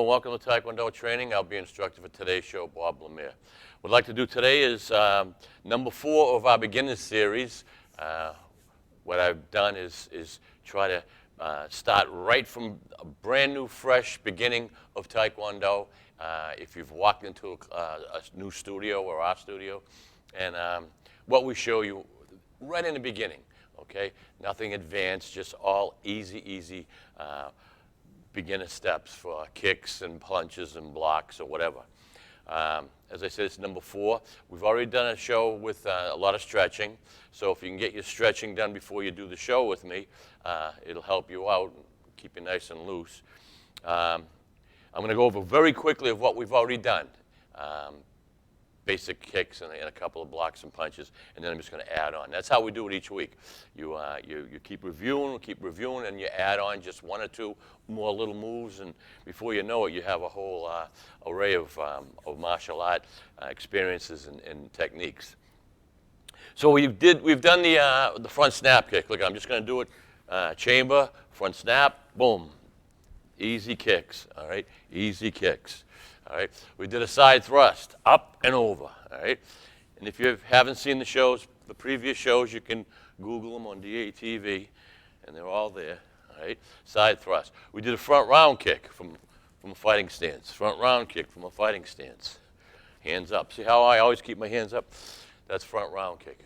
welcome to Tae Kwon Do training. I'll be instructor for today's show, Bob Lemire. What I'd like to do today is number 4 of our beginners series. What I've done is try to start right from a brand new, fresh beginning of Tae Kwon Do. If you've walked into a new studio or our studio, and what we show you right in the beginning, okay? Nothing advanced, just all easy beginner steps for kicks and punches and blocks or whatever. As I said, it's number 4. We've already done a show with a lot of stretching, so if you can get your stretching done before you do the show with me, it'll help you out, keep you nice and loose. I'm going to go over very quickly of what we've already done. Basic kicks and a couple of blocks and punches, and then I'm just going to add on. That's how we do it each week. You keep reviewing, and you add on just 1 or 2 more little moves, and before you know it, you have a whole array of martial art experiences and techniques. So we've done the front snap kick. Look, I'm just going to do it chamber, front snap, boom. Easy kicks, all right? Easy kicks. All right, we did a side thrust, up and over, all right? And if you haven't seen the previous shows, you can Google them on DATV, and they're all there, all right? Side thrust. We did a front round kick from a fighting stance. Front round kick from a fighting stance. Hands up. See how I always keep my hands up? That's front round kick,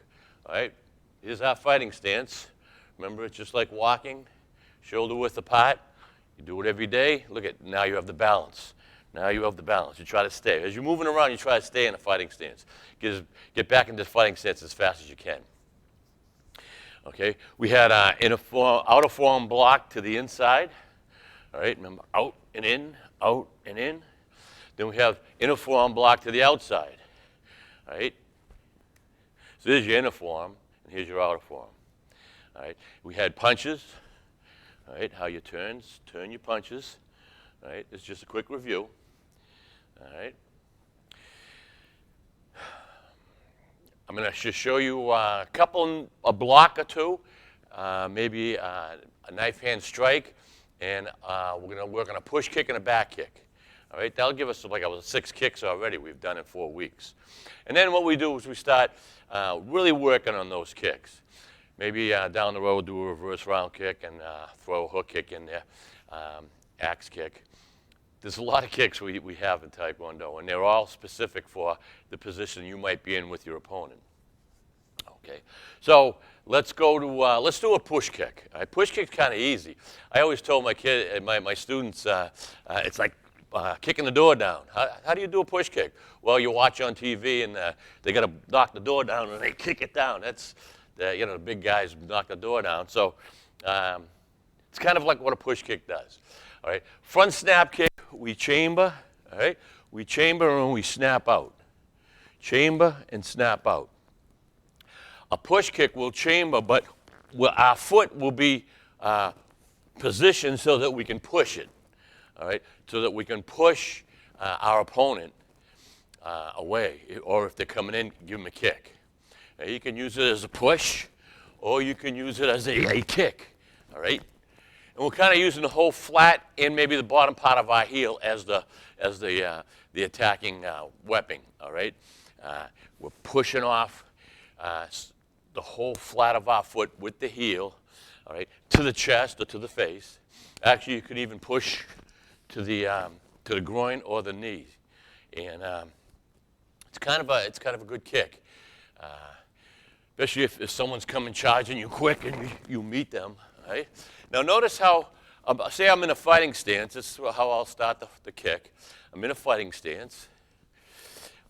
all right? Here's our fighting stance. Remember, it's just like walking, shoulder width apart. You do it every day. Look at, now you have the balance. Now you have the balance. You try to stay. As you're moving around, you try to stay in a fighting stance. Get back into the fighting stance as fast as you can. Okay, we had outer forearm block to the inside. All right, remember, out and in, out and in. Then we have inner forearm block to the outside. All right, so there's your inner forearm, and here's your outer forearm. All right, we had punches. All right, how you turn your punches. All right, it's just a quick review. All right. I'm going to just show you a block or 2, maybe a knife hand strike, and we're going to work on a push kick and a back kick. All right, that'll give us like 6 kicks already we've done in 4 weeks. And then what we do is we start really working on those kicks. Maybe down the road do a reverse round kick and throw a hook kick in there, axe kick. There's a lot of kicks we have in Tae Kwon Do, and they're all specific for the position you might be in with your opponent. Okay, so let's go to let's do a push kick. All right, push kick's kind of easy. I always told my students it's like kicking the door down. How do you do a push kick? Well, you watch on TV, and they got to knock the door down, and they kick it down. That's the big guys knock the door down. So it's kind of like what a push kick does. All right, front snap kick, we chamber, all right? We chamber and we snap out. Chamber and snap out. A push kick will chamber, but our foot will be positioned so that we can push it, all right? So that we can push our opponent away, or if they're coming in, give them a kick. Now, you can use it as a push, or you can use it as a kick, all right? And we're kind of using the whole flat and maybe the bottom part of our heel as the attacking weapon. All right, we're pushing off the whole flat of our foot with the heel, all right, to the chest or to the face. Actually, you could even push to the groin or the knee, and it's kind of a good kick, especially if someone's coming charging you quick and you meet them. Right? Now notice how, say I'm in a fighting stance. This is how I'll start the kick. I'm in a fighting stance.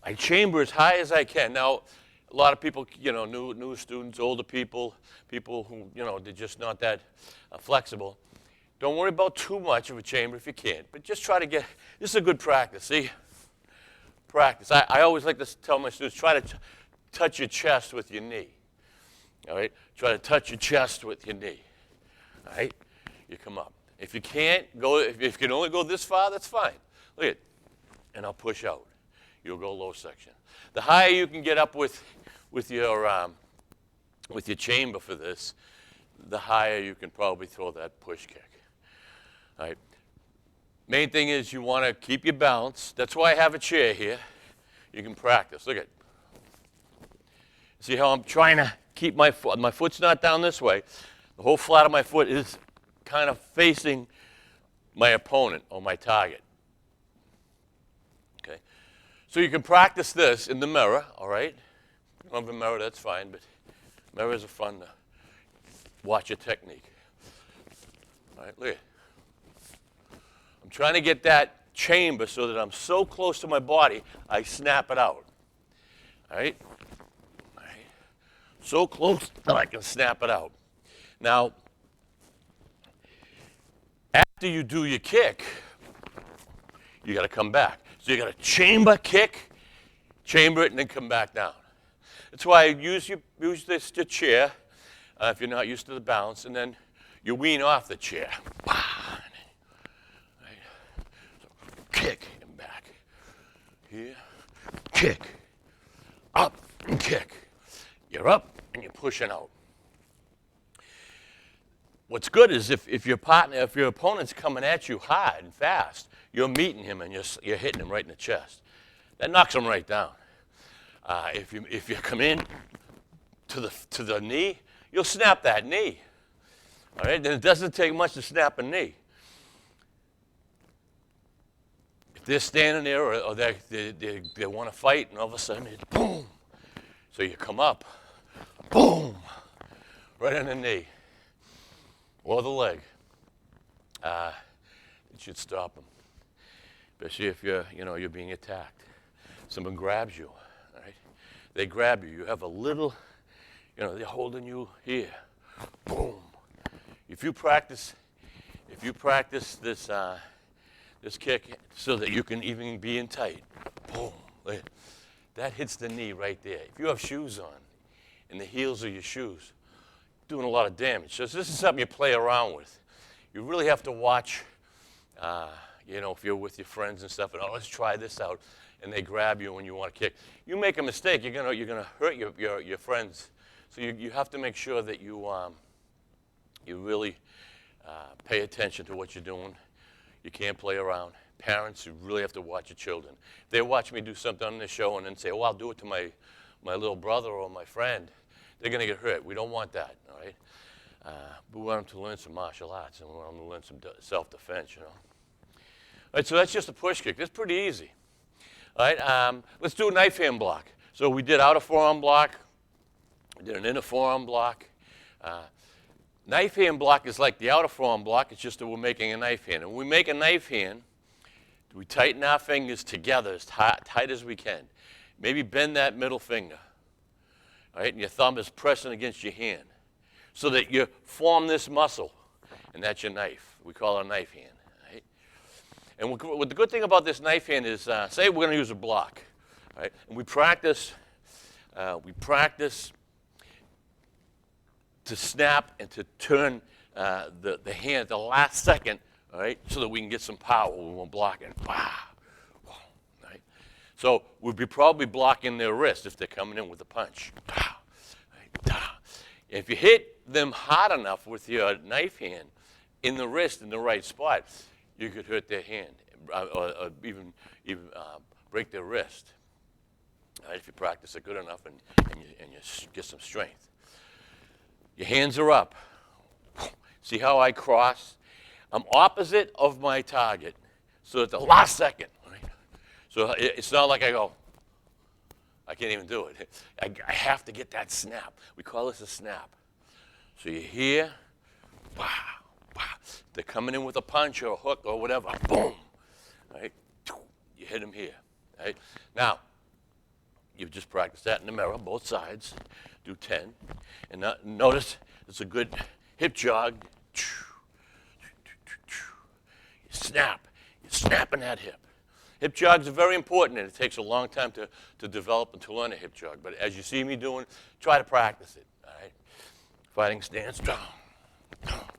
I chamber as high as I can. Now, a lot of people, new students, older people who, they're just not that flexible. Don't worry about too much of a chamber if you can't, but just try to this is a good practice, see? Practice. I always like to tell my students, try to touch your chest with your knee. All right? Try to touch your chest with your knee. All right, you come up. If you can't go, if you can only go this far, that's fine. Look at, and I'll push out. You'll go low section. The higher you can get up with your chamber for this, the higher you can probably throw that push kick. All right. Main thing is you want to keep your balance. That's why I have a chair here. You can practice. Look at it. See how I'm trying to keep my foot. My foot's not down this way. The whole flat of my foot is kind of facing my opponent or my target. Okay. So you can practice this in the mirror, all right? If you don't have a mirror, that's fine, but mirrors are fun to watch your technique. All right, look at it. I'm trying to get that chamber so that I'm so close to my body, I snap it out. All right? All right. So close that I can snap it out. Now, after you do your kick, you got to come back. So you got to chamber, kick, chamber it, and then come back down. That's why I use this chair if you're not used to the balance, and then you wean off the chair. Kick and back. Here, kick. Up and kick. You're up and you're pushing out. What's good is if your opponent's coming at you hard and fast, you're meeting him and you're hitting him right in the chest. That knocks him right down. If you come in to the knee, you'll snap that knee. All right, then it doesn't take much to snap a knee. They're standing there or they want to fight, and all of a sudden it's boom. So you come up, boom, right on the knee or the leg. It should stop them, especially if you're being attacked. Someone grabs you, right? They grab you. You have a little, they're holding you here. Boom. If you practice this. This kick so that you can even be in tight. Boom. That hits the knee right there. If you have shoes on and the heels of your shoes, doing a lot of damage. So this is something you play around with. You really have to watch, if you're with your friends and stuff, and let's try this out, and they grab you when you want to kick. You make a mistake, you're gonna hurt your friends. So you have to make sure that you really pay attention to what you're doing. You can't play around. Parents, you really have to watch your children. If they watch me do something on the show and then say, I'll do it to my little brother or my friend, they're going to get hurt. We don't want that, all right? We want them to learn some martial arts, and we want them to learn some self-defense, All right, so that's just a push kick. That's pretty easy. All right, let's do a knife hand block. So we did outer forearm block. We did an inner forearm block. Knife hand block is like the outer forearm block. It's just that we're making a knife hand. And when we make a knife hand, we tighten our fingers together as tight as we can. Maybe bend that middle finger. All right, and your thumb is pressing against your hand so that you form this muscle, and that's your knife. We call it a knife hand. Right? And what the good thing about this knife hand is, say we're going to use a block, right? And we practice to snap and to turn the hand at the last second, all right, so that we can get some power when we're blocking. Wow. Right? So we'd be probably blocking their wrist if they're coming in with a punch. Right? If you hit them hard enough with your knife hand in the wrist in the right spot, you could hurt their hand or even break their wrist. Right? If you practice it good enough and you get some strength. Your hands are up. See how I cross? I'm opposite of my target, so at the last second. Right? So it's not like I go, I can't even do it. I have to get that snap. We call this a snap. So you're here, wow, wow. They're coming in with a punch or a hook or whatever, boom. Right? You hit them here. Right? Now, you've just practiced that in the mirror, both sides. Do 10. And notice it's a good hip jog. You snap. You're snapping that hip. Hip jogs are very important, and it takes a long time to develop and to learn a hip jog. But as you see me doing, try to practice it. All right? Fighting stance. Down. Wow.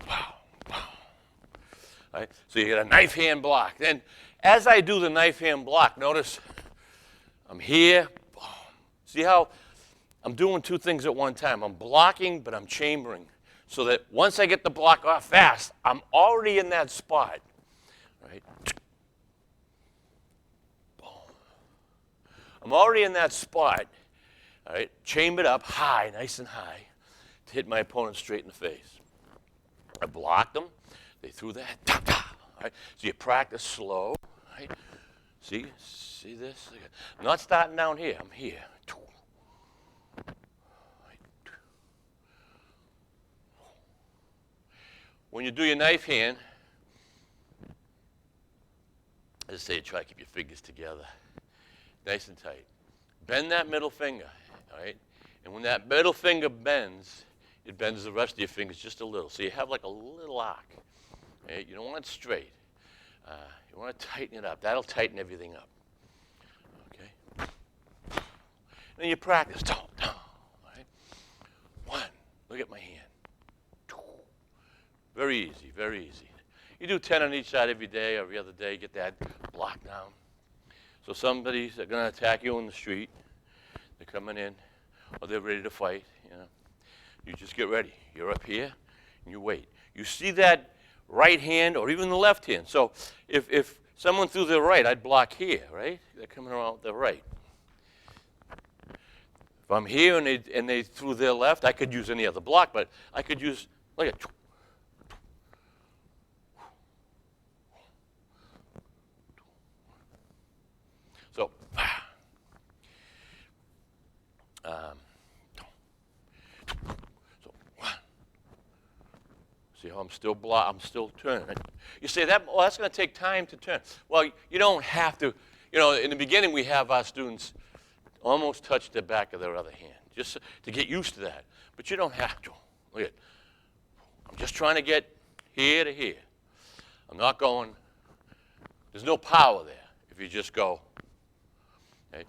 Wow. All right? So you get a knife hand block. Then as I do the knife hand block, notice I'm here. Boom. See how I'm doing two things at one time. I'm blocking, but I'm chambering. So that once I get the block off fast, I'm already in that spot. right? Boom. I'm already in that spot, all right, chambered up high, nice and high, to hit my opponent straight in the face. I blocked them. They threw that. Ta, ta, all right? So you practice slow, right? See this? I'm not starting down here. I'm here. When you do your knife hand, as I say, try to keep your fingers together, nice and tight. Bend that middle finger, all right? And when that middle finger bends, it bends the rest of your fingers just a little. So you have like a little arc. Right? You don't want it straight. You want to tighten it up. That'll tighten everything up. Okay? Then you practice. All right? One. Look at my hand. Very easy, very easy. You do 10 on each side every day or every other day. Get that block down. So somebody's going to attack you on the street. They're coming in, or they're ready to fight. You know, you just get ready. You're up here, and you wait. You see that right hand or even the left hand. So if someone threw their right, I'd block here, right? They're coming around with their right. If I'm here and they threw their left, I could use any other block, but I could use, look at, so, one. See how I'm still turning. You say that, well, that's going to take time to turn. Well, you don't have to. You know, in the beginning, we have our students almost touch the back of their other hand, just to get used to that. But you don't have to. Look at, I'm just trying to get here to here. I'm not going, there's no power there if you just go, okay.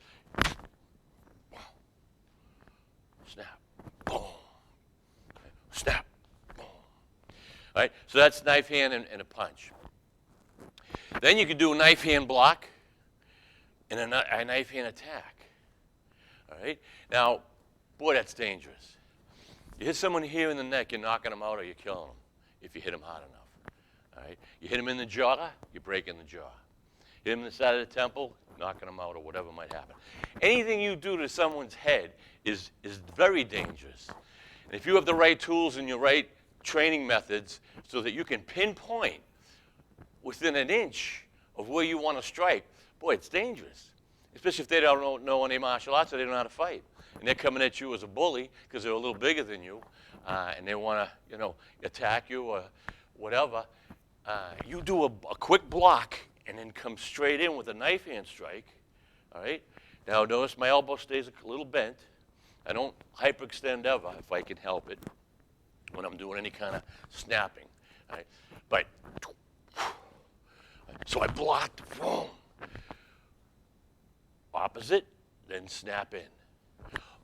Snap, boom, okay. Snap, boom. All right, so that's knife hand and a punch. Then you can do a knife hand block and a knife hand attack. All right, now, boy, that's dangerous. You hit someone here in the neck, you're knocking them out or you're killing them if you hit them hard enough. All right, you hit them in the jaw, you're breaking the jaw. Hit them in the side of the temple, knocking them out or whatever might happen. Anything you do to someone's head is very dangerous. And if you have the right tools and your right training methods so that you can pinpoint within an inch of where you want to strike, boy, it's dangerous. Especially if they don't know any martial arts or they don't know how to fight. And they're coming at you as a bully because they're a little bigger than you, and they want to, you know, attack you or whatever. You do a quick block and then come straight in with a knife hand strike, all right? Now notice my elbow stays a little bent. I don't hyperextend ever if I can help it when I'm doing any kind of snapping, all right? But, so I blocked, boom. Opposite, then snap in.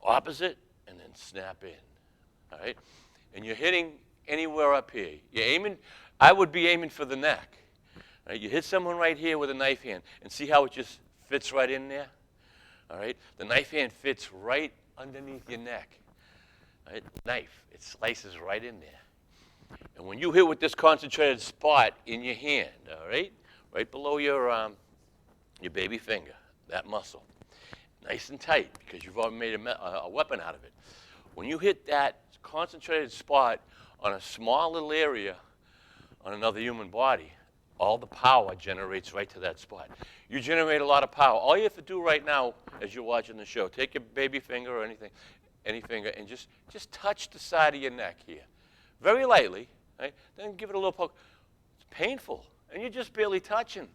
Opposite, and then snap in, all right? And you're hitting anywhere up here. You're aiming, I would be aiming for the neck. Right? You hit someone right here with a knife hand, and see how it just fits right in there? All right? The knife hand fits right underneath your neck. Right? Knife, it slices right in there. And when you hit with this concentrated spot in your hand, all right, right below your baby finger, that muscle, nice and tight because you've already made a weapon out of it. When you hit that concentrated spot on a small little area on another human body, all the power generates right to that spot. You generate a lot of power. All you have to do right now as you're watching the show, take your baby finger or anything, any finger, and just touch the side of your neck here. Very lightly, right? Then give it a little poke. It's painful, and you're just barely touching.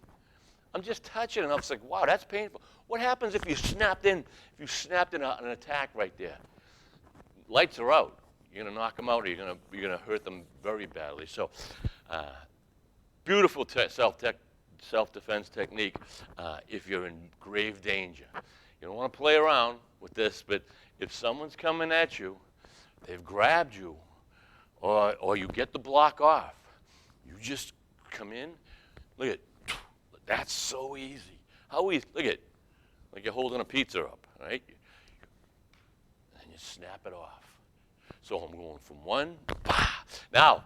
I'm just touching, and I was like, wow, that's painful. What happens if you snapped in an attack right there? Lights are out. You're going to knock them out, or you're going to hurt them very badly. So, beautiful self-defense technique if you're in grave danger. You don't want to play around with this, but if someone's coming at you, they've grabbed you, or you get the block off, you just come in. Look at, that's so easy. How easy? Look at, like you're holding a pizza up, right? And you snap it off. So I'm going from one, bah. Now,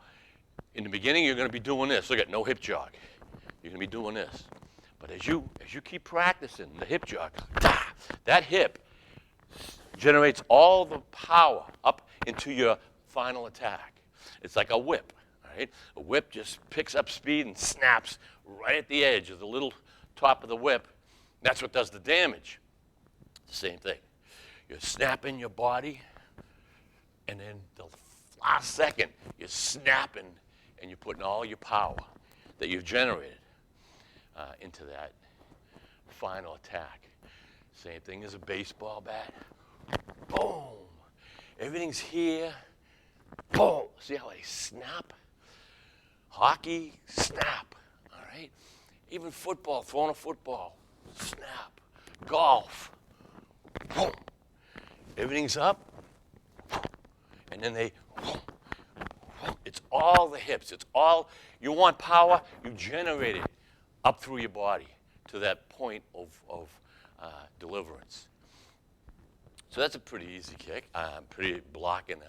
in the beginning, you're going to be doing this. Look at, no hip jog. you're going to be doing this. But as you keep practicing the hip jog, that hip generates all the power up into your final attack. It's like a whip, right? A whip just picks up speed and snaps right at the edge of the little top of the whip. That's what does the damage. Same thing. You're snapping your body, and then the last second, you're snapping, and you're putting all your power that you've generated into that final attack. Same thing as a baseball bat. Boom. Everything's here. Boom. See how I snap? Hockey, snap. All right? Even football, throwing a football, snap. Golf. Boom. Everything's up. And then it's all the hips. It's all, you want power, you generate it up through your body to that point of deliverance. So that's a pretty easy kick, pretty block and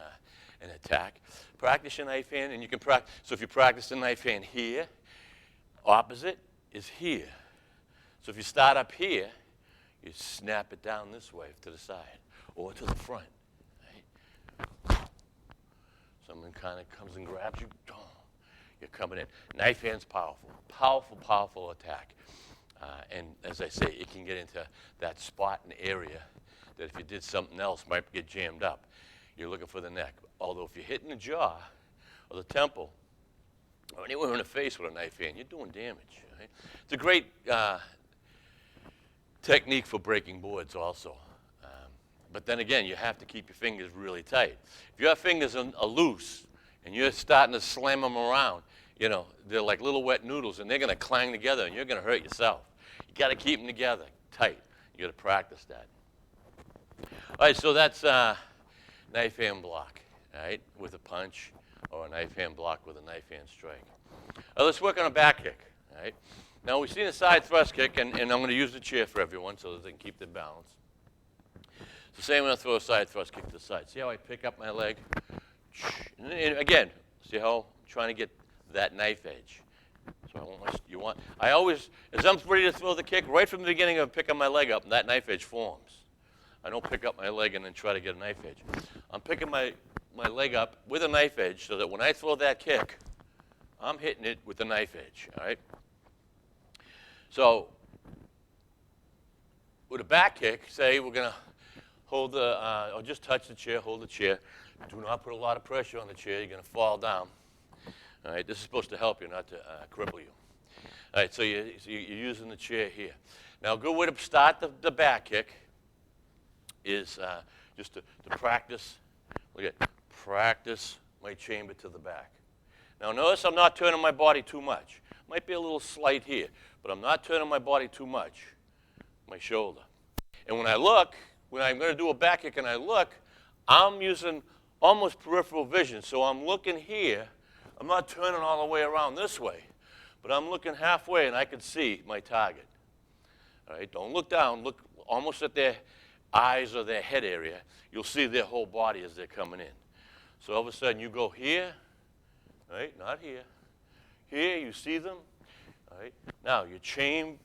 an attack. Practice your knife hand, and you can practice. So if you practice the knife hand here, opposite is here. So if you start up here, you snap it down this way to the side or to the front. Right? Someone kind of comes and grabs you. You're coming in. Knife hand's powerful. Powerful, powerful attack. And as I say, it can get into that spot and area that if you did something else might get jammed up. You're looking for the neck. Although if you're hitting the jaw or the temple or anywhere in the face with a knife hand, you're doing damage. Right? It's a great technique for breaking boards also. But then again, you have to keep your fingers really tight. If your fingers are loose and you're starting to slam them around, you know, they're like little wet noodles, and they're going to clang together, and you're going to hurt yourself. You got to keep them together tight. You got to practice that. All right, so that's knife hand block, all right, with a punch, or a knife hand block with a knife hand strike. Let's work on a back kick, all right? Now, we've seen a side thrust kick, and I'm going to use the chair for everyone so that they can keep their balance. So say I'm going to throw a side thrust kick to the side. See how I pick up my leg? And again, see how I'm trying to get that knife edge. So I always, as I'm ready to throw the kick, right from the beginning, I pick up my leg up, and that knife edge forms. I don't pick up my leg and then try to get a knife edge. I'm picking my leg up with a knife edge so that when I throw that kick, I'm hitting it with the knife edge, all right? So with a back kick, say we're going to hold or just touch the chair, hold the chair. Do not put a lot of pressure on the chair. You're going to fall down. All right, this is supposed to help you, not to cripple you. All right, so you're using the chair here. Now, a good way to start the back kick is just to practice. Look at practice my chamber to the back. Now, notice I'm not turning my body too much. Might be a little slight here, but I'm not turning my body too much. My shoulder. And when I look, when I'm going to do a back kick and I look, I'm using almost peripheral vision. So I'm looking here. I'm not turning all the way around this way, but I'm looking halfway and I can see my target. All right, don't look down. Look almost at their eyes or their head area. You'll see their whole body as they're coming in. So all of a sudden you go here, right? Not here. Here, you see them. All right. Now your chamber.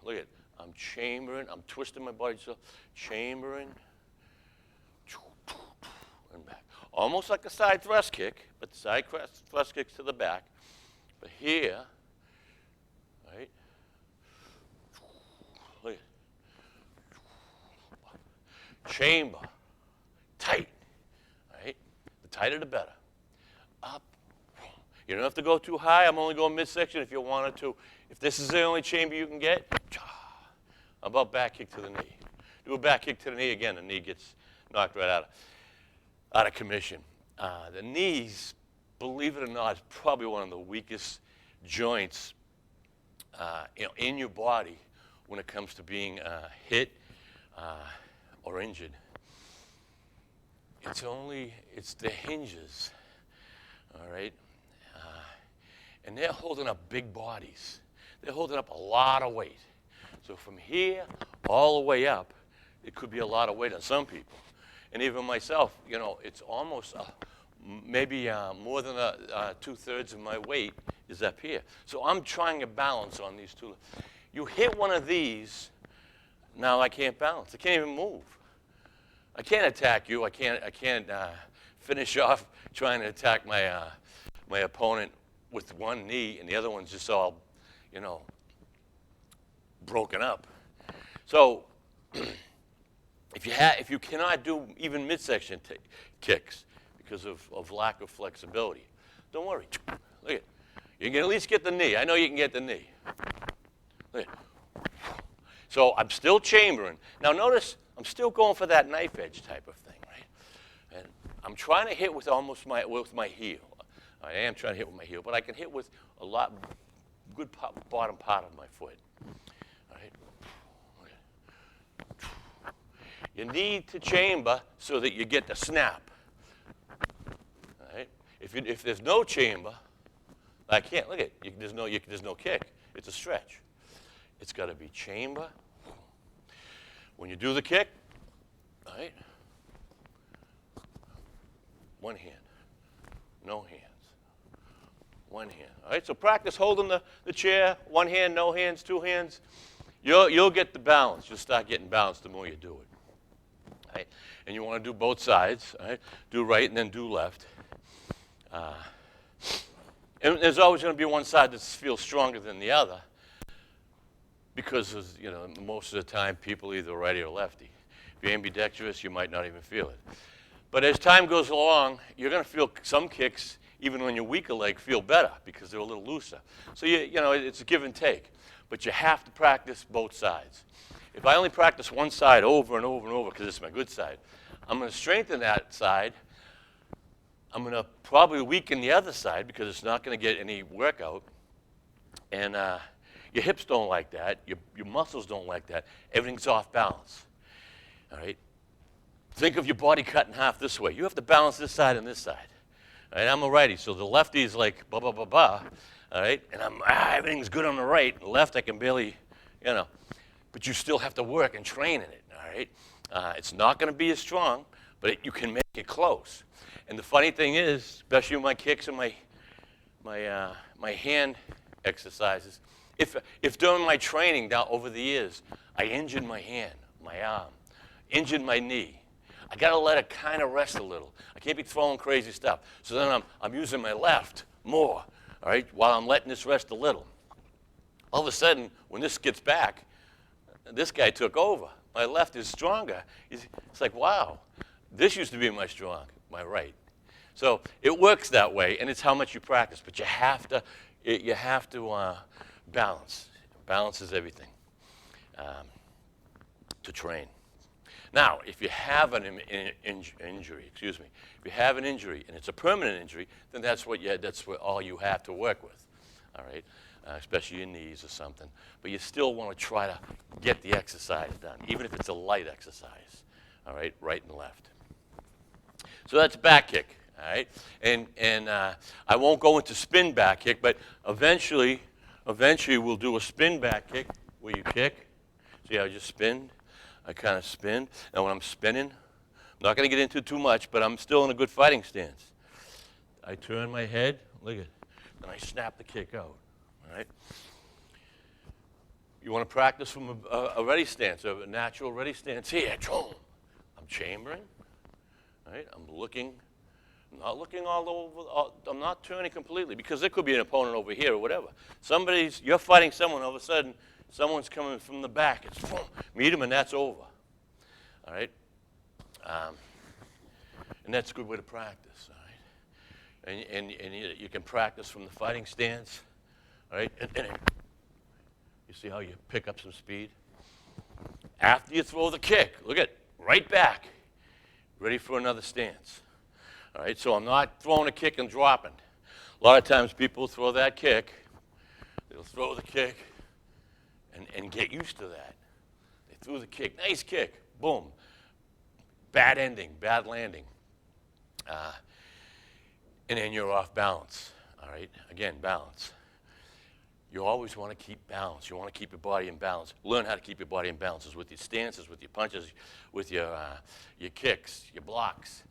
Look at it. I'm chambering. I'm twisting my body. So chambering. And back. Almost like a side thrust kick, but the side thrust kicks to the back. But here, right? Look at it. Chamber. Tight. Right? The tighter the better. Up. You don't have to go too high. I'm only going midsection if you wanted to. If this is the only chamber you can get, how about back kick to the knee? Do a back kick to the knee again. The knee gets knocked right out of commission. The knees, believe it or not, is probably one of the weakest joints in your body when it comes to being hit or injured. It's the hinges, all right? And they're holding up big bodies. They're holding up a lot of weight. So from here all the way up, it could be a lot of weight on some people. And even myself, it's almost maybe more than 2/3 of my weight is up here. So I'm trying to balance on these two. You hit one of these, now I can't balance. I can't even move. I can't attack you. I can't finish off trying to attack my opponent with one knee, and the other one's just all, broken up. So if you cannot do even midsection kicks because of lack of flexibility, don't worry. Look at, you can at least get the knee. I know you can get the knee. Look at. So I'm still chambering. Now notice I'm still going for that knife edge type of thing, right? And I'm trying to hit with with my heel. I am trying to hit with my heel, but I can hit with a good bottom part of my foot. All right. You need to chamber so that you get the snap. All right. If there's no chamber, I can't. Look at it. There's no kick. It's a stretch. It's got to be chamber. When you do the kick, all right, one hand, no hands. One hand. All right, so practice holding the chair, one hand, no hands, two hands. You'll get the balance. You'll start getting balanced the more you do it. All right? And you want to do both sides. All right? Do right and then do left. And there's always going to be one side that feels stronger than the other because, most of the time people are either righty or lefty. If you're ambidextrous, you might not even feel it. But as time goes along, you're going to feel some kicks, even when your weaker leg, feel better because they're a little looser. So, it's a give and take. But you have to practice both sides. If I only practice one side over and over and over because it's my good side, I'm going to strengthen that side. I'm going to probably weaken the other side because it's not going to get any workout. And your hips don't like that. Your muscles don't like that. Everything's off balance. All right? Think of your body cut in half this way. You have to balance this side and this side. All right, I'm a righty, so the lefty is like blah, blah, blah, blah. All right, and everything's good on the right. The left, I can barely, But you still have to work and train in it, all right? It's not going to be as strong, but you can make it close. And the funny thing is, especially with my kicks and my hand exercises, if during my training down over the years, I injured my hand, my arm, injured my knee, I got to let it kind of rest a little. I can't be throwing crazy stuff. So then I'm using my left more, all right, while I'm letting this rest a little. All of a sudden, when this gets back, this guy took over. My left is stronger. It's like, wow, this used to be my right. So it works that way, and it's how much you practice. But you have to balance. Balance is everything to train. Now, if you have an injury, if you have an injury and it's a permanent injury, then that's what all you have to work with, all right? Especially your knees or something. But you still want to try to get the exercise done, even if it's a light exercise, all right, right and left. So that's back kick, all right? And I won't go into spin back kick, but eventually we'll do a spin back kick where you kick. See how I just spin? I kind of spin. Now when I'm spinning, I'm not going to get into it too much, but I'm still in a good fighting stance. I turn my head, look at it, and I snap the kick out, all right? You want to practice from a ready stance, a natural ready stance here. I'm chambering, all right? I'm not looking all over, I'm not turning completely because there could be an opponent over here or whatever. You're fighting someone, all of a sudden, someone's coming from the back. It's boom, meet him, and that's over. All right? And that's a good way to practice. All right? And you can practice from the fighting stance. All right? And you see how you pick up some speed? After you throw the kick, look at right back, ready for another stance. All right? So I'm not throwing a kick and dropping. A lot of times people throw that kick. They'll throw the kick. And get used to that. They threw the kick. Nice kick. Boom. Bad ending. Bad landing. And then you're off balance. All right? Again, balance. You always want to keep balance. You want to keep your body in balance. Learn how to keep your body in balance with your stances, with your punches, with your kicks, your blocks.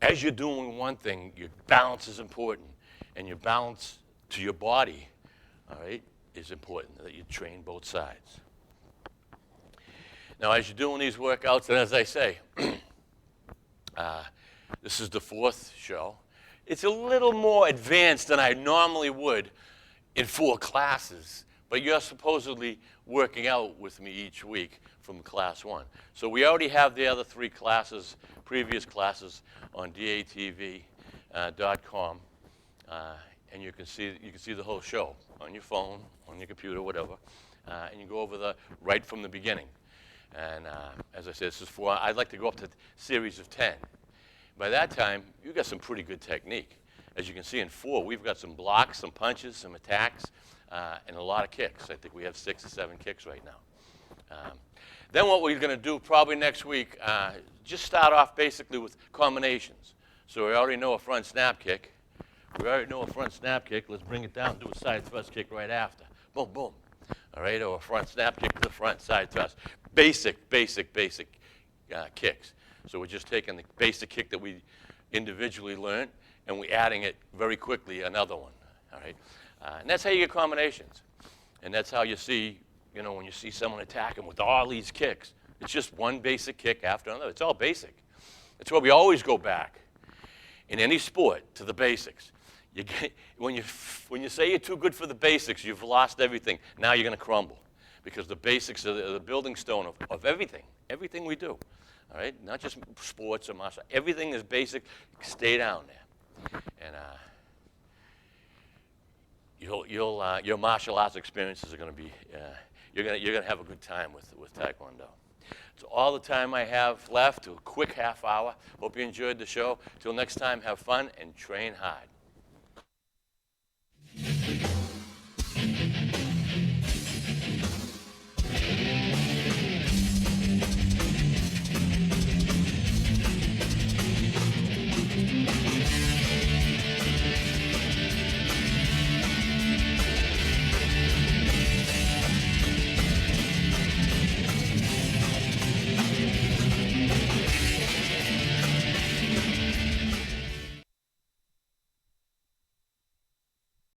As you're doing one thing, your balance is important. And your balance to your body, all right, is important, that you train both sides. Now, as you're doing these workouts, and as I say, this is the 4th show. It's a little more advanced than I normally would in 4 classes, but you're supposedly working out with me each week from class 1. So we already have the other 3 classes, previous classes, on datv.com, and you can see the whole show on your phone, on your computer, whatever, and you go over right from the beginning. And as I said, this is 4. I'd like to go up to series of 10. By that time, you've got some pretty good technique. As you can see in 4, we've got some blocks, some punches, some attacks, and a lot of kicks. I think we have 6 or 7 kicks right now. Then what we're going to do probably next week, just start off basically with combinations. So we already know a front snap kick. Let's bring it down, do a side thrust kick right after. Boom, boom. All right, or a front snap kick to the front, side thrust. Basic kicks. So we're just taking the basic kick that we individually learned, and we're adding it very quickly, another one, all right? And that's how you get combinations. And that's how you see, when you see someone attacking with all these kicks, it's just one basic kick after another. It's all basic. That's why we always go back in any sport to the basics. When you say you're too good for the basics, you've lost everything. Now you're going to crumble, because the basics are the building stone of everything we do. All right, not just sports or martial. Everything is basic. Stay down there, and your martial arts experiences are going to be. You're going to have a good time with Tae Kwon Do. It's all the time I have left. A quick half hour. Hope you enjoyed the show. Till next time, have fun and train hard.